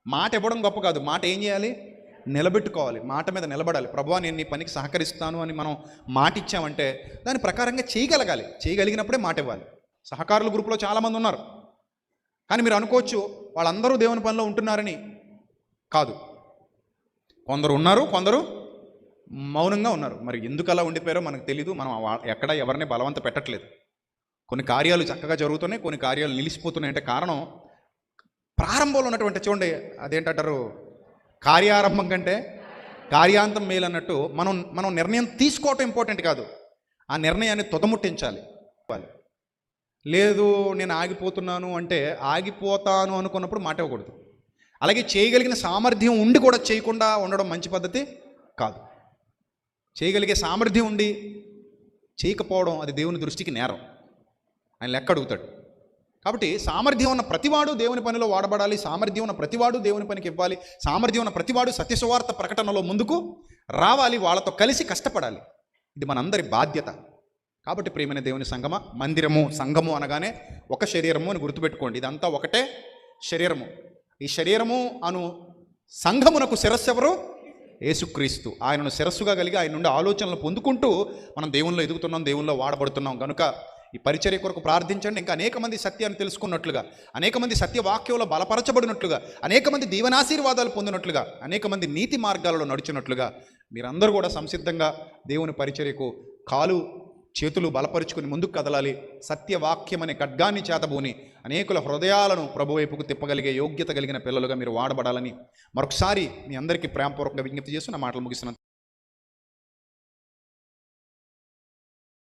మాట ఇవ్వడం గొప్ప కాదు, మాట ఏం చేయాలి? నిలబెట్టుకోవాలి, మాట మీద నిలబడాలి. ప్రభువా నేను నీ పనికి సహకరిస్తాను అని మనం మాట ఇచ్చామంటే దాని ప్రకారంగా చేయగలగాలి. చేయగలిగినప్పుడే మాట ఇవ్వాలి. సహకారుల గ్రూపులో చాలామంది ఉన్నారు, కానీ మీరు అనుకోవచ్చు వాళ్ళందరూ దేవుని పనిలో ఉంటున్నారని. కాదు, కొందరు ఉన్నారు, కొందరు మౌనంగా ఉన్నారు. మరి ఎందుకు అలా ఉండిపోయారో మనకు తెలీదు. మనం ఎక్కడ ఎవరిని బలవంత పెట్టట్లేదు. కొన్ని కార్యాలు చక్కగా జరుగుతున్నాయి, కొన్ని కార్యాలు నిలిచిపోతున్నాయి. అంటే కారణం ప్రారంభంలో ఉన్నటువంటి, చూడండి అదేంటారు, కార్యారంభం కంటే కార్యాంతం మేలు అన్నట్టు మనం నిర్ణయం తీసుకోవటం ఇంపార్టెంట్ కాదు, ఆ నిర్ణయాన్ని తుదముట్టించాలి. లేదు నేను ఆగిపోతున్నాను అంటే ఆగిపోతాను అనుకున్నప్పుడు మాట ఇవ్వకూడదు. అలాగే చేయగలిగిన సామర్థ్యం ఉండి కూడా చేయకుండా ఉండడం మంచి పద్ధతి కాదు. చేయగలిగే సామర్థ్యం ఉండి చేయకపోవడం అది దేవుని దృష్టికి నేరం, ఆయన లెక్క అడుగుతాడు. కాబట్టి సామర్థ్యం ఉన్న ప్రతివాడు దేవుని పనిలో వాడబడాలి, సామర్థ్యం ఉన్న ప్రతివాడు దేవుని పనికి ఇవ్వాలి, సామర్థ్యం ఉన్న ప్రతివాడు సత్యసువార్త ప్రకటనలో ముందుకు రావాలి, వాళ్ళతో కలిసి కష్టపడాలి. ఇది మనందరి బాధ్యత. కాబట్టి ప్రియమైన దేవుని సంగమ, మందిరము సంఘము అనగానే ఒక శరీరము అని గుర్తుపెట్టుకోండి. ఇదంతా ఒకటే శరీరము. ఈ శరీరము అను సంఘమునకు శిరస్సు ఎవరు? యేసుక్రీస్తు. ఆయనను శిరస్సుగా కలిగి ఆయన నుండి ఆలోచనలు పొందుకుంటూ మనం దేవుల్లో ఎదుగుతున్నాం, దేవుల్లో వాడబడుతున్నాం. కనుక ఈ పరిచర్య కొరకు ప్రార్థించండి. ఇంకా అనేక మంది సత్యాన్ని తెలుసుకున్నట్లుగా, అనేక మంది సత్యవాక్యంలో బలపరచబడినట్లుగా, అనేక మంది దీవెనాశీర్వాదాలు పొందినట్లుగా, అనేక మంది నీతి మార్గాలలో నడిచినట్లుగా మీరందరూ కూడా సంసిద్ధంగా దేవుని పరిచర్యకు కాలు చేతులు బలపరుచుకుని ముందుకు కదలాలి. సత్యవాక్యం అనే ఖడ్గాన్ని చేతబూని అనేకుల హృదయాలను ప్రభు వైపుకు తిప్పగలిగే యోగ్యత కలిగిన పిల్లలుగా మీరు వాడబడాలని మరొకసారి మీ అందరికీ ప్రేమపూర్వకంగా విజ్ఞప్తి చేస్తూ నా మాటలు ముగిస్తున్నాను.